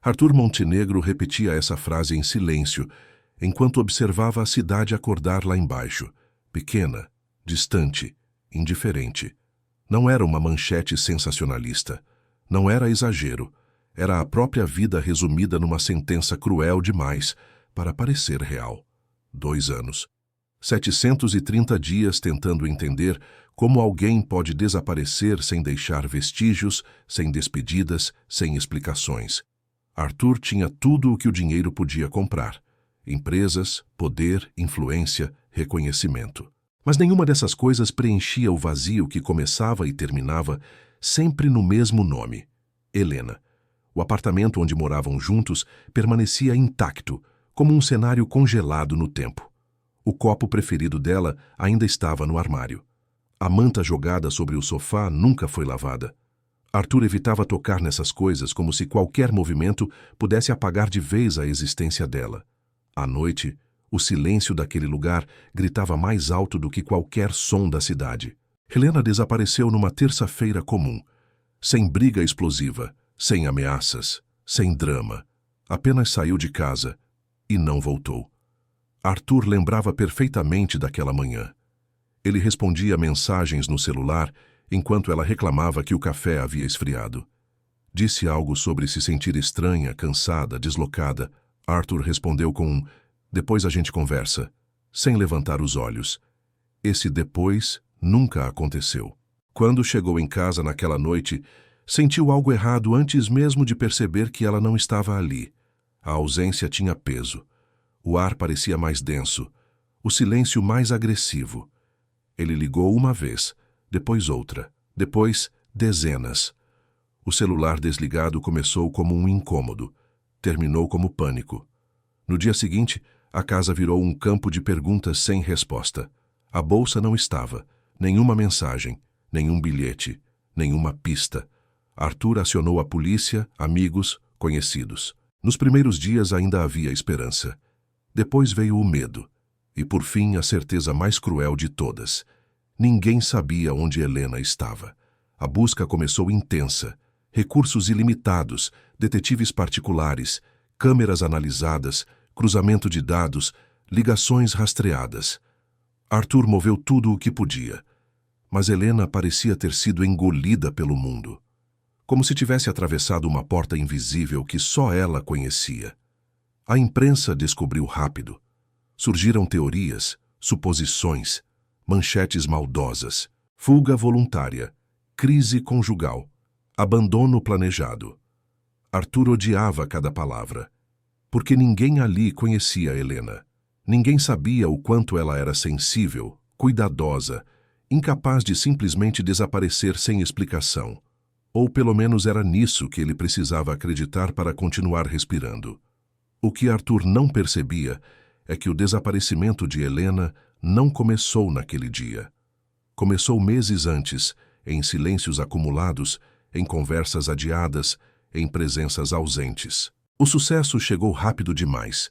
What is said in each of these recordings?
Arthur Montenegro repetia essa frase em silêncio, enquanto observava a cidade acordar lá embaixo, pequena, distante, indiferente. Não era uma manchete sensacionalista. Não era exagero. Era a própria vida resumida numa sentença cruel demais para parecer real. 2 anos. 730 dias tentando entender como alguém pode desaparecer sem deixar vestígios, sem despedidas, sem explicações. Arthur tinha tudo o que o dinheiro podia comprar: empresas, poder, influência, reconhecimento. Mas nenhuma dessas coisas preenchia o vazio que começava e terminava sempre no mesmo nome: Helena. O apartamento onde moravam juntos permanecia intacto, como um cenário congelado no tempo. O copo preferido dela ainda estava no armário. A manta jogada sobre o sofá nunca foi lavada. Arthur evitava tocar nessas coisas como se qualquer movimento pudesse apagar de vez a existência dela. À noite, o silêncio daquele lugar gritava mais alto do que qualquer som da cidade. Helena desapareceu numa terça-feira comum, sem briga explosiva, sem ameaças, sem drama. Apenas saiu de casa e não voltou. Arthur lembrava perfeitamente daquela manhã. Ele respondia mensagens no celular enquanto ela reclamava que o café havia esfriado. Disse algo sobre se sentir estranha, cansada, deslocada. Arthur respondeu com um "depois a gente conversa", sem levantar os olhos. Esse depois nunca aconteceu. Quando chegou em casa naquela noite, sentiu algo errado antes mesmo de perceber que ela não estava ali. A ausência tinha peso. O ar parecia mais denso, o silêncio mais agressivo. Ele ligou uma vez, depois outra, depois dezenas. O celular desligado começou como um incômodo, terminou como pânico. No dia seguinte, a casa virou um campo de perguntas sem resposta. A bolsa não estava, nenhuma mensagem, nenhum bilhete, nenhuma pista. Arthur acionou a polícia, amigos, conhecidos. Nos primeiros dias ainda havia esperança. Depois veio o medo, e por fim a certeza mais cruel de todas. Ninguém sabia onde Helena estava. A busca começou intensa. Recursos ilimitados, detetives particulares, câmeras analisadas, cruzamento de dados, ligações rastreadas. Arthur moveu tudo o que podia. Mas Helena parecia ter sido engolida pelo mundo. Como se tivesse atravessado uma porta invisível que só ela conhecia. A imprensa descobriu rápido. Surgiram teorias, suposições, manchetes maldosas, fuga voluntária, crise conjugal, abandono planejado. Arthur odiava cada palavra, porque ninguém ali conhecia Helena. Ninguém sabia o quanto ela era sensível, cuidadosa, incapaz de simplesmente desaparecer sem explicação. Ou pelo menos era nisso que ele precisava acreditar para continuar respirando. O que Arthur não percebia é que o desaparecimento de Helena não começou naquele dia. Começou meses antes, em silêncios acumulados, em conversas adiadas, em presenças ausentes. O sucesso chegou rápido demais,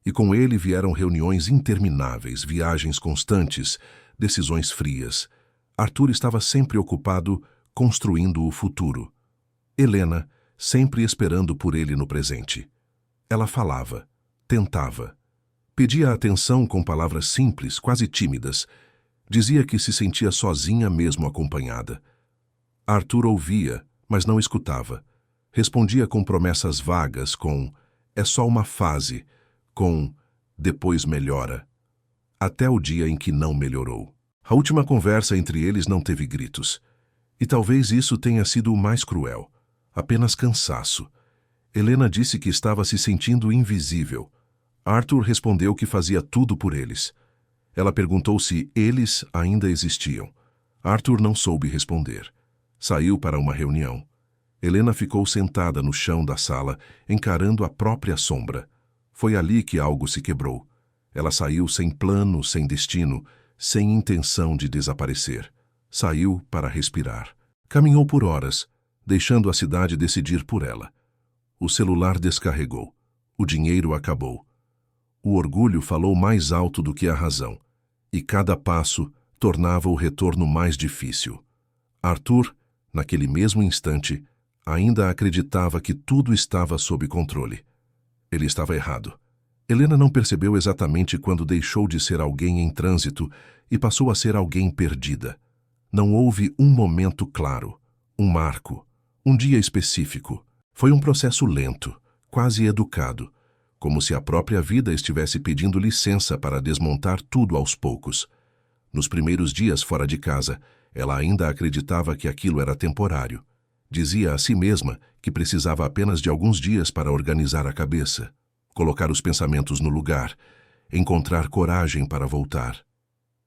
e com ele vieram reuniões intermináveis, viagens constantes, decisões frias. Arthur estava sempre ocupado construindo o futuro. Helena, sempre esperando por ele no presente. Ela falava, tentava. Pedia atenção com palavras simples, quase tímidas. Dizia que se sentia sozinha mesmo acompanhada. Arthur ouvia, mas não escutava. Respondia com promessas vagas, com "é só uma fase", com "depois melhora". Até o dia em que não melhorou. A última conversa entre eles não teve gritos. E talvez isso tenha sido o mais cruel. Apenas cansaço. Helena disse que estava se sentindo invisível. Arthur respondeu que fazia tudo por eles. Ela perguntou se eles ainda existiam. Arthur não soube responder. Saiu para uma reunião. Helena ficou sentada no chão da sala, encarando a própria sombra. Foi ali que algo se quebrou. Ela saiu sem plano, sem destino, sem intenção de desaparecer. Saiu para respirar. Caminhou por horas, deixando a cidade decidir por ela. O celular descarregou. O dinheiro acabou. O orgulho falou mais alto do que a razão, e cada passo tornava o retorno mais difícil. Arthur, naquele mesmo instante, Ainda acreditava que tudo estava sob controle. Ele estava errado. Helena não percebeu exatamente quando deixou de ser alguém em trânsito e passou a ser alguém perdida. Não houve um momento claro, um marco, um dia específico. Foi um processo lento, quase educado, como se a própria vida estivesse pedindo licença para desmontar tudo aos poucos. Nos primeiros dias fora de casa, ela ainda acreditava que aquilo era temporário. Dizia a si mesma que precisava apenas de alguns dias para organizar a cabeça, colocar os pensamentos no lugar, encontrar coragem para voltar.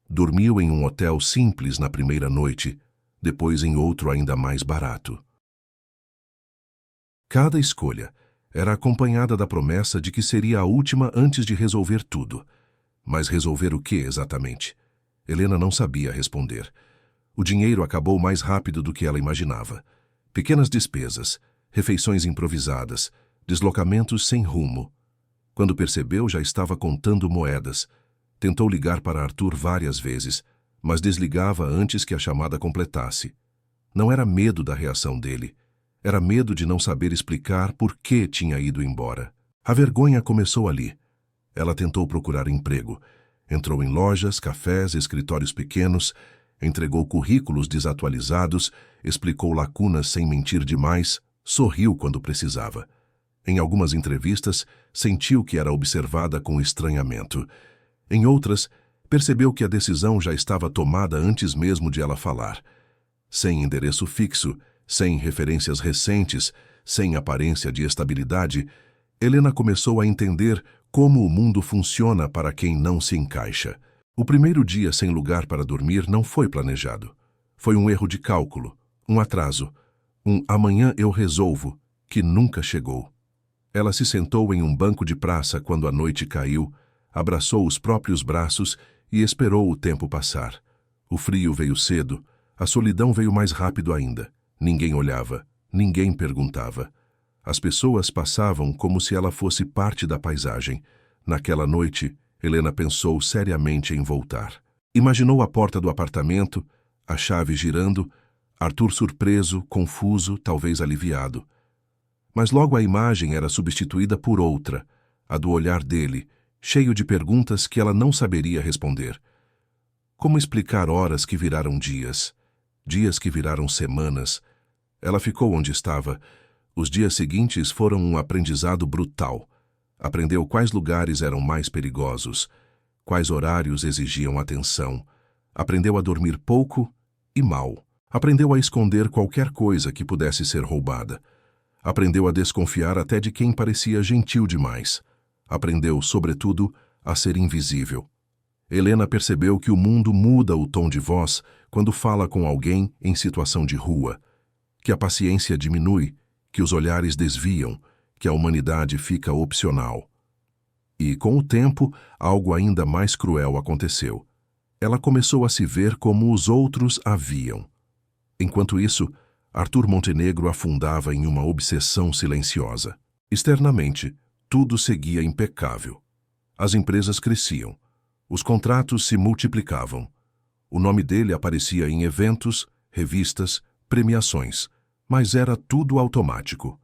Dormiu em um hotel simples na primeira noite, depois em outro ainda mais barato. Cada escolha era acompanhada da promessa de que seria a última antes de resolver tudo. Mas resolver o que exatamente? Helena não sabia responder. O dinheiro acabou mais rápido do que ela imaginava. Pequenas despesas, refeições improvisadas, deslocamentos sem rumo. Quando percebeu, já estava contando moedas. Tentou ligar para Arthur várias vezes, mas desligava antes que a chamada completasse. Não era medo da reação dele. Era medo de não saber explicar por que tinha ido embora. A vergonha começou ali. Ela tentou procurar emprego. Entrou em lojas, cafés, escritórios pequenos, entregou currículos desatualizados, explicou lacunas sem mentir demais, sorriu quando precisava. Em algumas entrevistas, sentiu que era observada com estranhamento. Em outras, percebeu que a decisão já estava tomada antes mesmo de ela falar. Sem endereço fixo, sem referências recentes, sem aparência de estabilidade, Helena começou a entender como o mundo funciona para quem não se encaixa. O primeiro dia sem lugar para dormir não foi planejado. Foi um erro de cálculo, um atraso, um amanhã eu resolvo, que nunca chegou. Ela se sentou em um banco de praça quando a noite caiu, abraçou os próprios braços e esperou o tempo passar. O frio veio cedo, a solidão veio mais rápido ainda. Ninguém olhava, ninguém perguntava. As pessoas passavam como se ela fosse parte da paisagem. Naquela noite, Helena pensou seriamente em voltar. Imaginou a porta do apartamento, a chave girando, Arthur surpreso, confuso, talvez aliviado. Mas logo a imagem era substituída por outra, a do olhar dele, cheio de perguntas que ela não saberia responder. Como explicar horas que viraram dias? Dias que viraram semanas? Ela ficou onde estava. Os dias seguintes foram um aprendizado brutal. Aprendeu quais lugares eram mais perigosos, quais horários exigiam atenção. Aprendeu a dormir pouco e mal. Aprendeu a esconder qualquer coisa que pudesse ser roubada. Aprendeu a desconfiar até de quem parecia gentil demais. Aprendeu, sobretudo, a ser invisível. Helena percebeu que o mundo muda o tom de voz quando fala com alguém em situação de rua, que a paciência diminui, que os olhares desviam, que a humanidade fica opcional. E, com o tempo, algo ainda mais cruel aconteceu. Ela começou a se ver como os outros a viam. Enquanto isso, Arthur Montenegro afundava em uma obsessão silenciosa. Externamente, tudo seguia impecável. As empresas cresciam. Os contratos se multiplicavam. O nome dele aparecia em eventos, revistas, premiações, mas era tudo automático.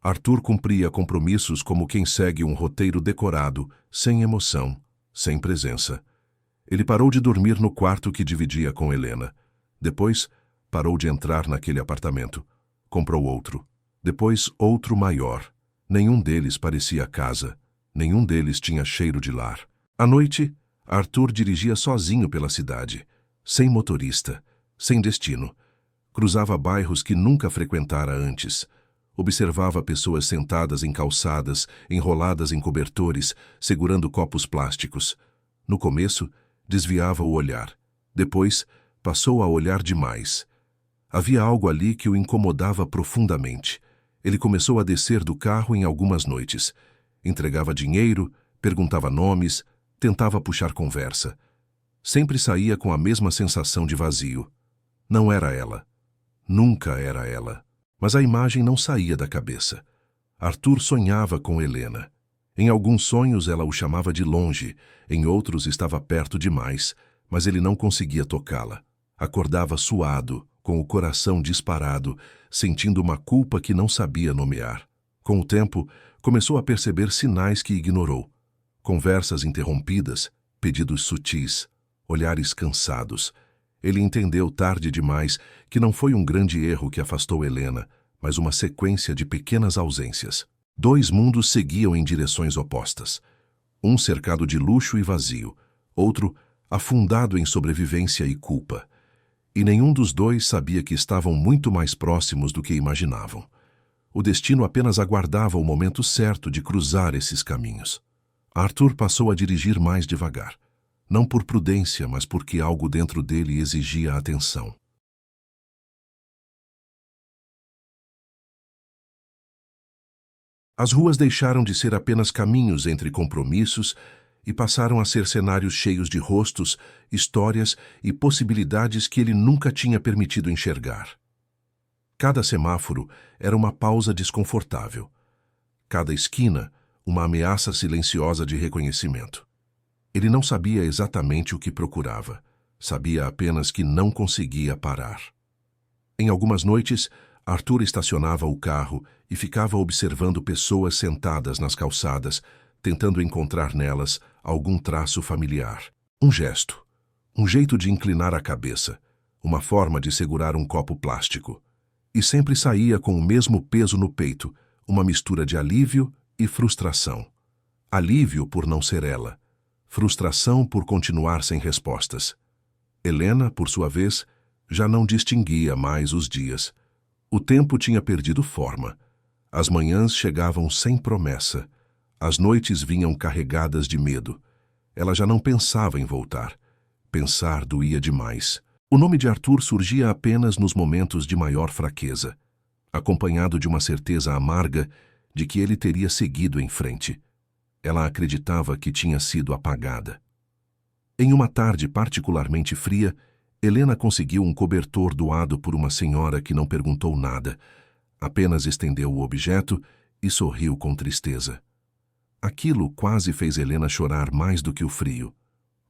Arthur cumpria compromissos como quem segue um roteiro decorado, sem emoção, sem presença. Ele parou de dormir no quarto que dividia com Helena. Depois, parou de entrar naquele apartamento. Comprou outro. Depois, outro maior. Nenhum deles parecia casa. Nenhum deles tinha cheiro de lar. À noite, Arthur dirigia sozinho pela cidade, sem motorista, sem destino. Cruzava bairros que nunca frequentara antes. Observava pessoas sentadas em calçadas, enroladas em cobertores, segurando copos plásticos. No começo, desviava o olhar. Depois, passou a olhar demais. Havia algo ali que o incomodava profundamente. Ele começou a descer do carro em algumas noites. Entregava dinheiro, perguntava nomes, tentava puxar conversa. Sempre saía com a mesma sensação de vazio. Não era ela. Nunca era ela. Mas a imagem não saía da cabeça. Arthur sonhava com Helena. Em alguns sonhos ela o chamava de longe, em outros estava perto demais, mas ele não conseguia tocá-la. Acordava suado, com o coração disparado, sentindo uma culpa que não sabia nomear. Com o tempo, começou a perceber sinais que ignorou. Conversas interrompidas, pedidos sutis, olhares cansados. Ele entendeu tarde demais que não foi um grande erro que afastou Helena, mas uma sequência de pequenas ausências. Dois mundos seguiam em direções opostas. Um cercado de luxo e vazio, outro afundado em sobrevivência e culpa. E nenhum dos dois sabia que estavam muito mais próximos do que imaginavam. O destino apenas aguardava o momento certo de cruzar esses caminhos. Arthur passou a dirigir mais devagar. Não por prudência, mas porque algo dentro dele exigia atenção. As ruas deixaram de ser apenas caminhos entre compromissos e passaram a ser cenários cheios de rostos, histórias e possibilidades que ele nunca tinha permitido enxergar. Cada semáforo era uma pausa desconfortável. Cada esquina, uma ameaça silenciosa de reconhecimento. Ele não sabia exatamente o que procurava. Sabia apenas que não conseguia parar. Em algumas noites, Arthur estacionava o carro e ficava observando pessoas sentadas nas calçadas, tentando encontrar nelas algum traço familiar. Um gesto, um jeito de inclinar a cabeça, uma forma de segurar um copo plástico. E sempre saía com o mesmo peso no peito, uma mistura de alívio e frustração. Alívio por não ser ela. Frustração por continuar sem respostas. Helena, por sua vez, já não distinguia mais os dias. O tempo tinha perdido forma. As manhãs chegavam sem promessa. As noites vinham carregadas de medo. Ela já não pensava em voltar. Pensar doía demais. O nome de Arthur surgia apenas nos momentos de maior fraqueza, acompanhado de uma certeza amarga de que ele teria seguido em frente. Ela acreditava que tinha sido apagada. Em uma tarde particularmente fria, Helena conseguiu um cobertor doado por uma senhora que não perguntou nada, apenas estendeu o objeto e sorriu com tristeza. Aquilo quase fez Helena chorar mais do que o frio,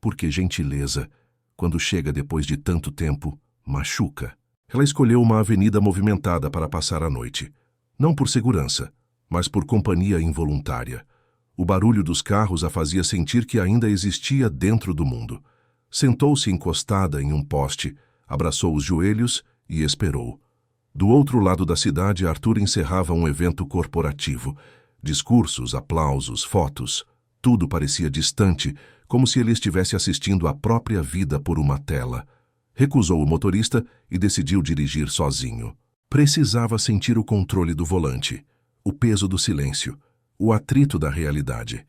porque gentileza, quando chega depois de tanto tempo, machuca. Ela escolheu uma avenida movimentada para passar a noite, não por segurança, mas por companhia involuntária. O barulho dos carros a fazia sentir que ainda existia dentro do mundo. Sentou-se encostada em um poste, abraçou os joelhos e esperou. Do outro lado da cidade, Arthur encerrava um evento corporativo. Discursos, aplausos, fotos. Tudo parecia distante, como se ele estivesse assistindo à própria vida por uma tela. Recusou o motorista e decidiu dirigir sozinho. Precisava sentir o controle do volante, o peso do silêncio, o atrito da realidade.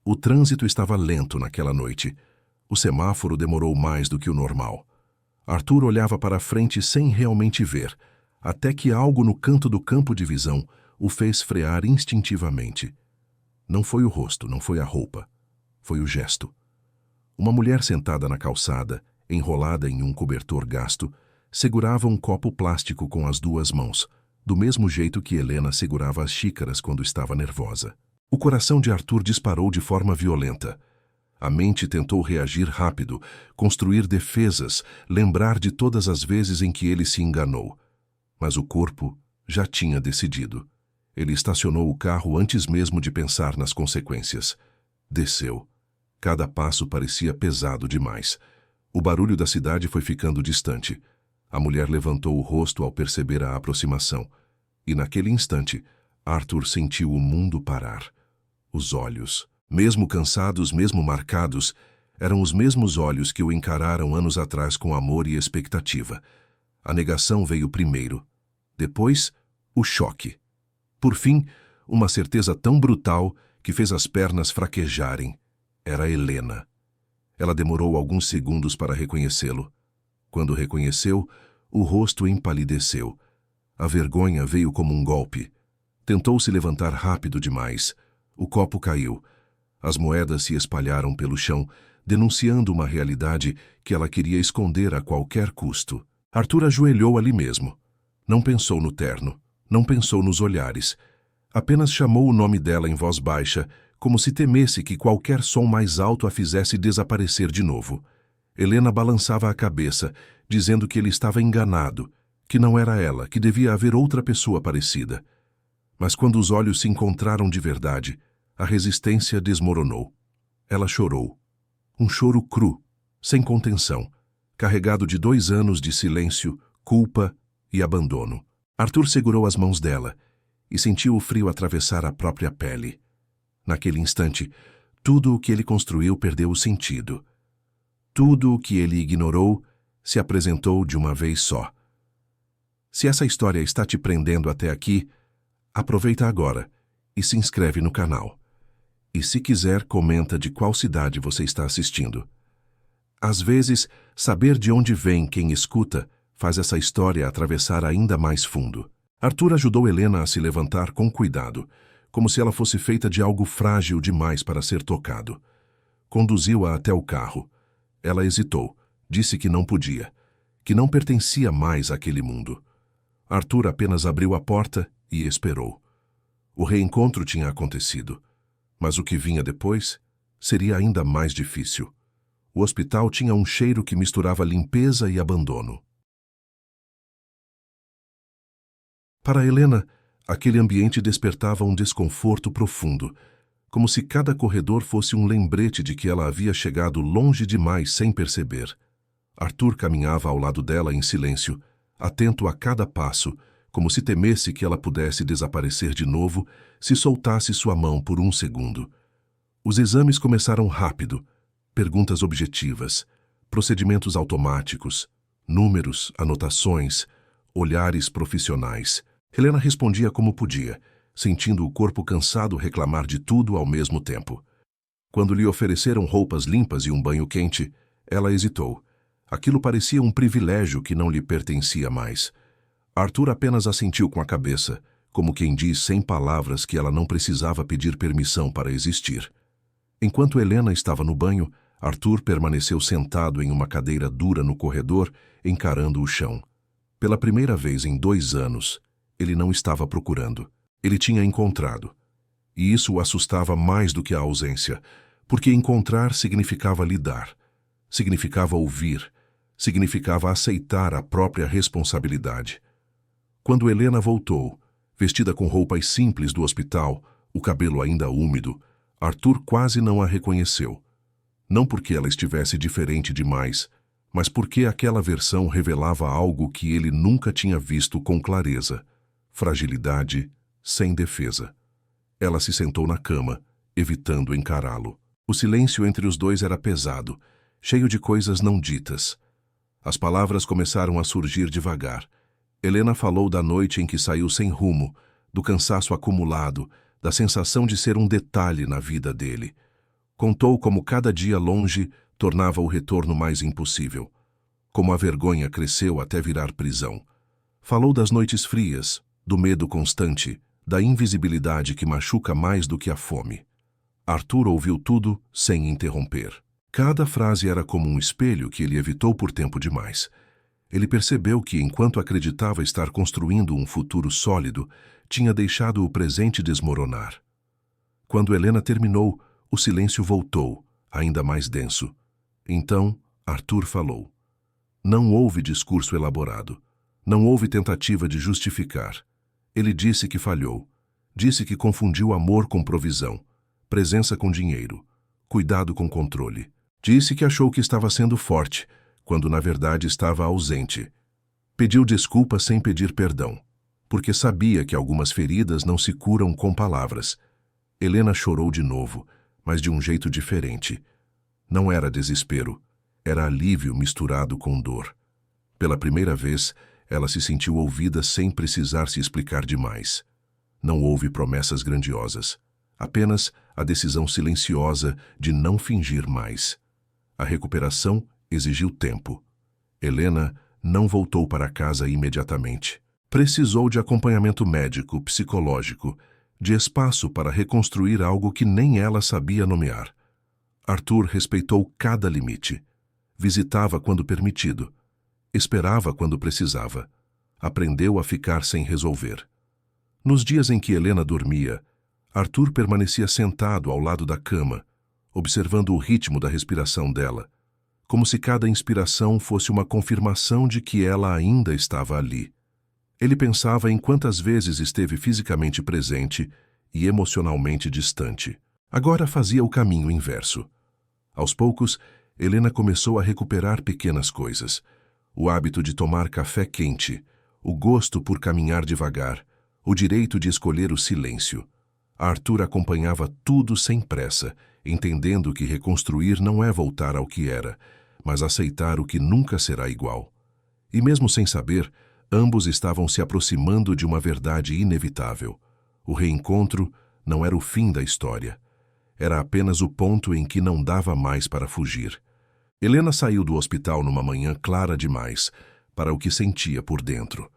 O trânsito estava lento naquela noite. O semáforo demorou mais do que o normal. Arthur olhava para a frente sem realmente ver, até que algo no canto do campo de visão o fez frear instintivamente. Não foi o rosto, não foi a roupa. Foi o gesto. Uma mulher sentada na calçada, enrolada em um cobertor gasto, segurava um copo plástico com as duas mãos, do mesmo jeito que Helena segurava as xícaras quando estava nervosa. O coração de Arthur disparou de forma violenta. A mente tentou reagir rápido, construir defesas, lembrar de todas as vezes em que ele se enganou. Mas o corpo já tinha decidido. Ele estacionou o carro antes mesmo de pensar nas consequências. Desceu. Cada passo parecia pesado demais. O barulho da cidade foi ficando distante. A mulher levantou o rosto ao perceber a aproximação. E naquele instante, Arthur sentiu o mundo parar. Os olhos, mesmo cansados, mesmo marcados, eram os mesmos olhos que o encararam anos atrás com amor e expectativa. A negação veio primeiro. Depois, o choque. Por fim, uma certeza tão brutal que fez as pernas fraquejarem. Era Helena. Ela demorou alguns segundos para reconhecê-lo. Quando reconheceu, o rosto empalideceu. A vergonha veio como um golpe. Tentou se levantar rápido demais. O copo caiu. As moedas se espalharam pelo chão, denunciando uma realidade que ela queria esconder a qualquer custo. Arthur ajoelhou ali mesmo. Não pensou no terno, não pensou nos olhares. Apenas chamou o nome dela em voz baixa, como se temesse que qualquer som mais alto a fizesse desaparecer de novo. Helena balançava a cabeça, dizendo que ele estava enganado, que não era ela, que devia haver outra pessoa parecida. Mas quando os olhos se encontraram de verdade, a resistência desmoronou. Ela chorou. Um choro cru, sem contenção, carregado de 2 anos de silêncio, culpa e abandono. Arthur segurou as mãos dela e sentiu o frio atravessar a própria pele. Naquele instante, tudo o que ele construiu perdeu o sentido. Tudo o que ele ignorou se apresentou de uma vez só. Se essa história está te prendendo até aqui, aproveita agora e se inscreve no canal. E se quiser, comenta de qual cidade você está assistindo. Às vezes, saber de onde vem quem escuta faz essa história atravessar ainda mais fundo. Arthur ajudou Helena a se levantar com cuidado, como se ela fosse feita de algo frágil demais para ser tocado. Conduziu-a até o carro. Ela hesitou, disse que não podia, que não pertencia mais àquele mundo. Arthur apenas abriu a porta e esperou. O reencontro tinha acontecido, mas o que vinha depois seria ainda mais difícil. O hospital tinha um cheiro que misturava limpeza e abandono. Para Helena, aquele ambiente despertava um desconforto profundo, como se cada corredor fosse um lembrete de que ela havia chegado longe demais sem perceber. Arthur caminhava ao lado dela em silêncio, atento a cada passo, como se temesse que ela pudesse desaparecer de novo se soltasse sua mão por um segundo. Os exames começaram rápido, perguntas objetivas, procedimentos automáticos, números, anotações, olhares profissionais. Helena respondia como podia, sentindo o corpo cansado reclamar de tudo ao mesmo tempo. Quando lhe ofereceram roupas limpas e um banho quente, ela hesitou. Aquilo parecia um privilégio que não lhe pertencia mais. Arthur apenas assentiu com a cabeça, como quem diz sem palavras que ela não precisava pedir permissão para existir. Enquanto Helena estava no banho, Arthur permaneceu sentado em uma cadeira dura no corredor, encarando o chão. Pela primeira vez em 2 anos, ele não estava procurando. Ele tinha encontrado. E isso o assustava mais do que a ausência, porque encontrar significava lidar, significava ouvir, significava aceitar a própria responsabilidade. Quando Helena voltou, vestida com roupas simples do hospital, o cabelo ainda úmido, Arthur quase não a reconheceu. Não porque ela estivesse diferente demais, mas porque aquela versão revelava algo que ele nunca tinha visto com clareza: fragilidade sem defesa. Ela se sentou na cama, evitando encará-lo. O silêncio entre os dois era pesado, cheio de coisas não ditas. As palavras começaram a surgir devagar. Helena falou da noite em que saiu sem rumo, do cansaço acumulado, da sensação de ser um detalhe na vida dele. Contou como cada dia longe tornava o retorno mais impossível. Como a vergonha cresceu até virar prisão. Falou das noites frias, do medo constante, da invisibilidade que machuca mais do que a fome. Arthur ouviu tudo sem interromper. Cada frase era como um espelho que ele evitou por tempo demais. Ele percebeu que, enquanto acreditava estar construindo um futuro sólido, tinha deixado o presente desmoronar. Quando Helena terminou, o silêncio voltou, ainda mais denso. Então, Arthur falou. Não houve discurso elaborado. Não houve tentativa de justificar. Ele disse que falhou. Disse que confundiu amor com provisão, presença com dinheiro, cuidado com controle. Disse que achou que estava sendo forte, quando na verdade estava ausente. Pediu desculpa sem pedir perdão, porque sabia que algumas feridas não se curam com palavras. Helena chorou de novo, mas de um jeito diferente. Não era desespero, era alívio misturado com dor. Pela primeira vez, ela se sentiu ouvida sem precisar se explicar demais. Não houve promessas grandiosas, apenas a decisão silenciosa de não fingir mais. A recuperação exigiu tempo. Helena não voltou para casa imediatamente. Precisou de acompanhamento médico, psicológico, de espaço para reconstruir algo que nem ela sabia nomear. Arthur respeitou cada limite. Visitava quando permitido. Esperava quando precisava. Aprendeu a ficar sem resolver. Nos dias em que Helena dormia, Arthur permanecia sentado ao lado da cama, observando o ritmo da respiração dela, como se cada inspiração fosse uma confirmação de que ela ainda estava ali. Ele pensava em quantas vezes esteve fisicamente presente e emocionalmente distante. Agora fazia o caminho inverso. Aos poucos, Helena começou a recuperar pequenas coisas. O hábito de tomar café quente, o gosto por caminhar devagar, o direito de escolher o silêncio. Arthur acompanhava tudo sem pressa, entendendo que reconstruir não é voltar ao que era, mas aceitar o que nunca será igual. E mesmo sem saber, ambos estavam se aproximando de uma verdade inevitável. O reencontro não era o fim da história. Era apenas o ponto em que não dava mais para fugir. Helena saiu do hospital numa manhã clara demais para o que sentia por dentro.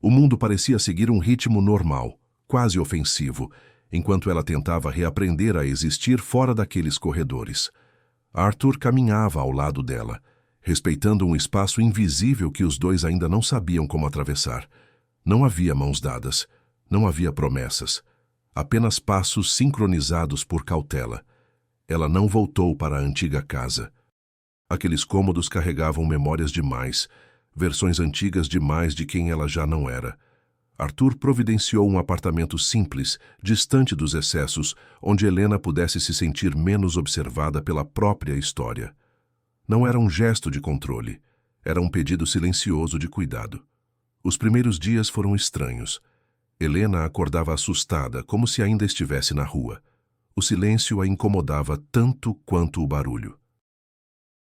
O mundo parecia seguir um ritmo normal, quase ofensivo, enquanto ela tentava reaprender a existir fora daqueles corredores. Arthur caminhava ao lado dela, respeitando um espaço invisível que os dois ainda não sabiam como atravessar. Não havia mãos dadas, não havia promessas, apenas passos sincronizados por cautela. Ela não voltou para a antiga casa. Aqueles cômodos carregavam memórias demais, versões antigas demais de quem ela já não era. Arthur providenciou um apartamento simples, distante dos excessos, onde Helena pudesse se sentir menos observada pela própria história. Não era um gesto de controle, era um pedido silencioso de cuidado. Os primeiros dias foram estranhos. Helena acordava assustada, como se ainda estivesse na rua. O silêncio a incomodava tanto quanto o barulho.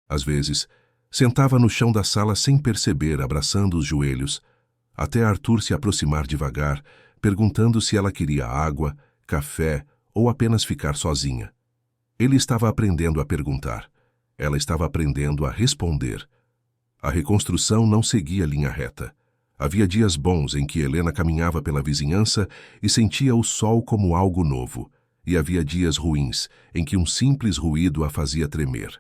Às vezes, sentava no chão da sala sem perceber, abraçando os joelhos, até Arthur se aproximar devagar, perguntando se ela queria água, café ou apenas ficar sozinha. Ele estava aprendendo a perguntar. Ela estava aprendendo a responder. A reconstrução não seguia linha reta. Havia dias bons em que Helena caminhava pela vizinhança e sentia o sol como algo novo, e havia dias ruins em que um simples ruído a fazia tremer.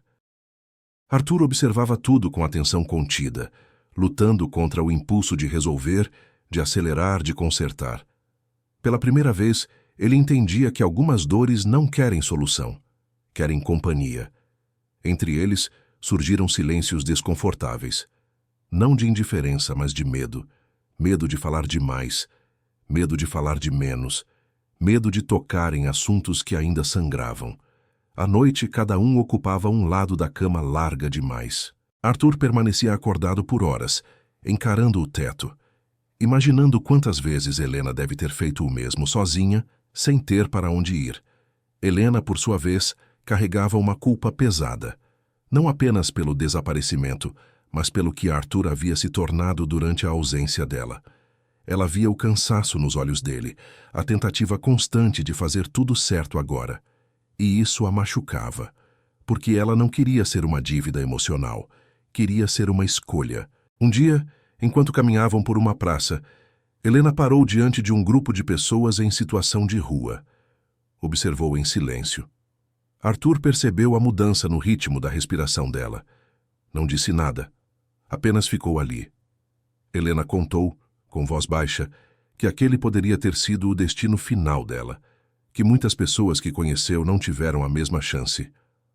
Arthur observava tudo com atenção contida, lutando contra o impulso de resolver, de acelerar, de consertar. Pela primeira vez, ele entendia que algumas dores não querem solução, querem companhia. Entre eles, surgiram silêncios desconfortáveis. Não de indiferença, mas de medo. Medo de falar demais, medo de falar de menos, medo de tocar em assuntos que ainda sangravam. À noite, cada um ocupava um lado da cama larga demais. Arthur permanecia acordado por horas, encarando o teto, imaginando quantas vezes Helena deve ter feito o mesmo sozinha, sem ter para onde ir. Helena, por sua vez, carregava uma culpa pesada, não apenas pelo desaparecimento, mas pelo que Arthur havia se tornado durante a ausência dela. Ela via o cansaço nos olhos dele, a tentativa constante de fazer tudo certo agora. E isso a machucava, porque ela não queria ser uma dívida emocional, queria ser uma escolha. Um dia, enquanto caminhavam por uma praça, Helena parou diante de um grupo de pessoas em situação de rua. Observou em silêncio. Arthur percebeu a mudança no ritmo da respiração dela. Não disse nada, apenas ficou ali. Helena contou, com voz baixa, que aquele poderia ter sido o destino final dela, que muitas pessoas que conheceu não tiveram a mesma chance.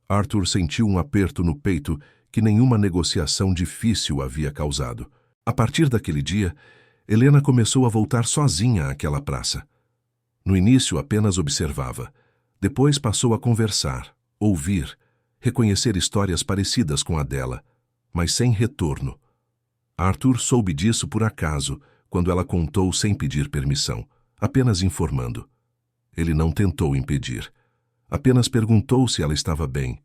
Arthur sentiu um aperto no peito que nenhuma negociação difícil havia causado. A partir daquele dia, Helena começou a voltar sozinha àquela praça. No início apenas observava. Depois passou a conversar, ouvir, reconhecer histórias parecidas com a dela, mas sem retorno. Arthur soube disso por acaso, quando ela contou sem pedir permissão, apenas informando. Ele não tentou impedir. Apenas perguntou se ela estava bem.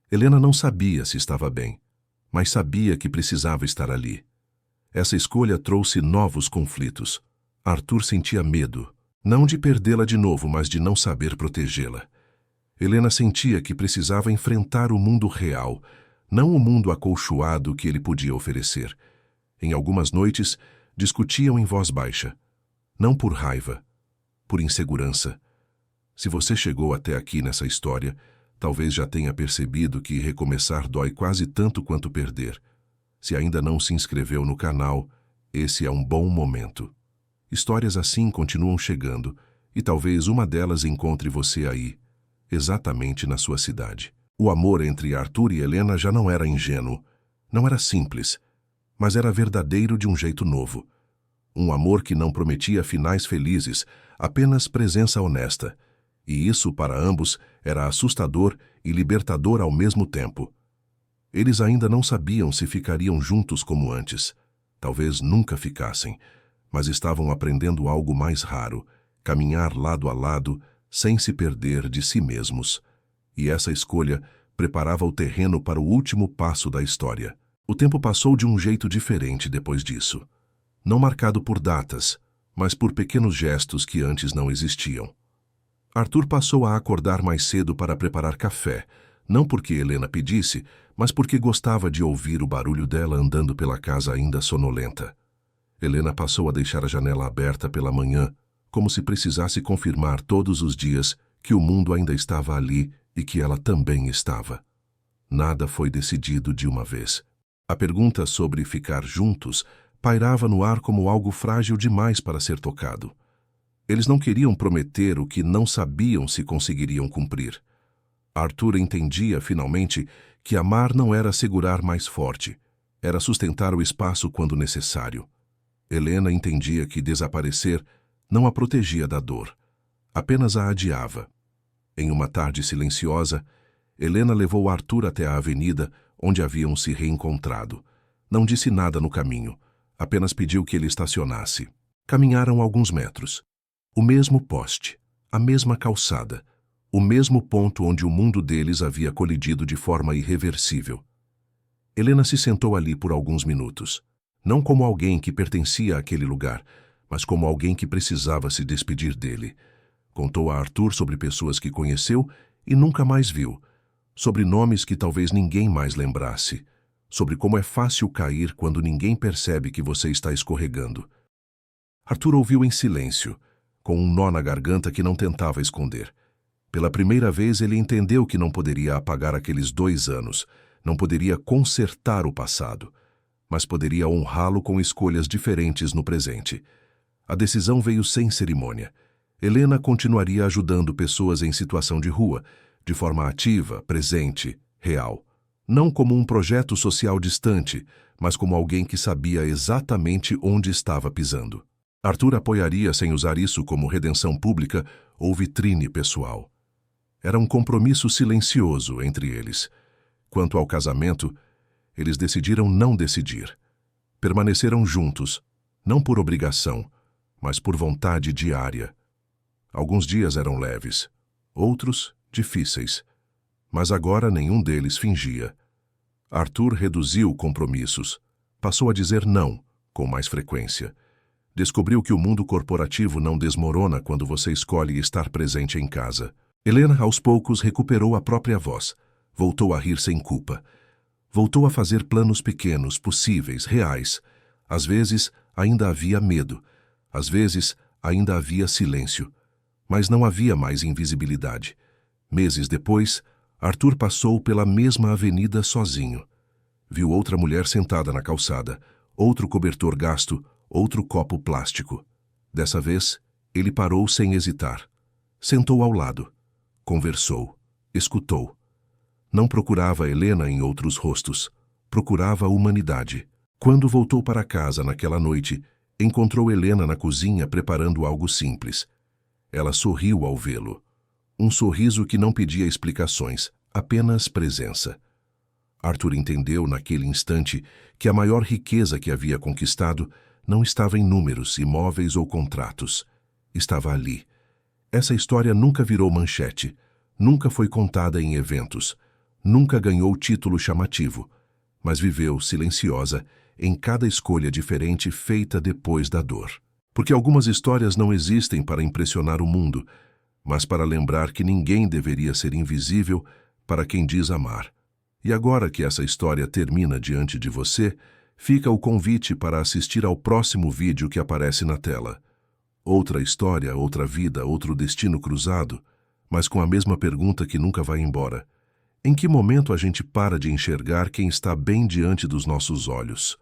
Helena não sabia se estava bem, mas sabia que precisava estar ali. Essa escolha trouxe novos conflitos. Arthur sentia medo, não de perdê-la de novo, mas de não saber protegê-la. Helena sentia que precisava enfrentar o mundo real, não o mundo acolchoado que ele podia oferecer. Em algumas noites, discutiam em voz baixa. Não por raiva, por insegurança. Se você chegou até aqui nessa história, talvez já tenha percebido que recomeçar dói quase tanto quanto perder. Se ainda não se inscreveu no canal, esse é um bom momento. Histórias assim continuam chegando, e talvez uma delas encontre você aí, exatamente na sua cidade. O amor entre Arthur e Helena já não era ingênuo, não era simples, mas era verdadeiro de um jeito novo. Um amor que não prometia finais felizes, apenas presença honesta. E isso, para ambos, era assustador e libertador ao mesmo tempo. Eles ainda não sabiam se ficariam juntos como antes. Talvez nunca ficassem, mas estavam aprendendo algo mais raro: caminhar lado a lado, sem se perder de si mesmos. E essa escolha preparava o terreno para o último passo da história. O tempo passou de um jeito diferente depois disso. Não marcado por datas, mas por pequenos gestos que antes não existiam. Arthur passou a acordar mais cedo para preparar café, não porque Helena pedisse, mas porque gostava de ouvir o barulho dela andando pela casa ainda sonolenta. Helena passou a deixar a janela aberta pela manhã, como se precisasse confirmar todos os dias que o mundo ainda estava ali e que ela também estava. Nada foi decidido de uma vez. A pergunta sobre ficar juntos pairava no ar como algo frágil demais para ser tocado. Eles não queriam prometer o que não sabiam se conseguiriam cumprir. Arthur entendia, finalmente, que amar não era segurar mais forte, era sustentar o espaço quando necessário. Helena entendia que desaparecer não a protegia da dor, apenas a adiava. Em uma tarde silenciosa, Helena levou Arthur até a avenida onde haviam se reencontrado. Não disse nada no caminho, apenas pediu que ele estacionasse. Caminharam alguns metros. O mesmo poste, a mesma calçada, o mesmo ponto onde o mundo deles havia colidido de forma irreversível. Helena se sentou ali por alguns minutos, não como alguém que pertencia àquele lugar, mas como alguém que precisava se despedir dele. Contou a Arthur sobre pessoas que conheceu e nunca mais viu, sobre nomes que talvez ninguém mais lembrasse, sobre como é fácil cair quando ninguém percebe que você está escorregando. Arthur ouviu em silêncio, com um nó na garganta que não tentava esconder. Pela primeira vez ele entendeu que não poderia apagar aqueles 2 anos, não poderia consertar o passado, mas poderia honrá-lo com escolhas diferentes no presente. A decisão veio sem cerimônia. Helena continuaria ajudando pessoas em situação de rua, de forma ativa, presente, real. Não como um projeto social distante, mas como alguém que sabia exatamente onde estava pisando. Arthur apoiaria sem usar isso como redenção pública ou vitrine pessoal. Era um compromisso silencioso entre eles. Quanto ao casamento, eles decidiram não decidir. Permaneceram juntos, não por obrigação, mas por vontade diária. Alguns dias eram leves, outros difíceis, mas agora nenhum deles fingia. Arthur reduziu compromissos, passou a dizer não com mais frequência. Descobriu que o mundo corporativo não desmorona quando você escolhe estar presente em casa. Helena, aos poucos, recuperou a própria voz. Voltou a rir sem culpa. Voltou a fazer planos pequenos, possíveis, reais. Às vezes, ainda havia medo. Às vezes, ainda havia silêncio. Mas não havia mais invisibilidade. Meses depois, Arthur passou pela mesma avenida sozinho. Viu outra mulher sentada na calçada, outro cobertor gasto, outro copo plástico. Dessa vez, ele parou sem hesitar. Sentou ao lado. Conversou. Escutou. Não procurava Helena em outros rostos. Procurava a humanidade. Quando voltou para casa naquela noite, encontrou Helena na cozinha preparando algo simples. Ela sorriu ao vê-lo. Um sorriso que não pedia explicações, apenas presença. Arthur entendeu naquele instante que a maior riqueza que havia conquistado não estava em números, imóveis ou contratos. Estava ali. Essa história nunca virou manchete, nunca foi contada em eventos, nunca ganhou título chamativo, mas viveu silenciosa em cada escolha diferente feita depois da dor. Porque algumas histórias não existem para impressionar o mundo, mas para lembrar que ninguém deveria ser invisível para quem diz amar. E agora que essa história termina diante de você, fica o convite para assistir ao próximo vídeo que aparece na tela. Outra história, outra vida, outro destino cruzado, mas com a mesma pergunta que nunca vai embora. Em que momento a gente para de enxergar quem está bem diante dos nossos olhos?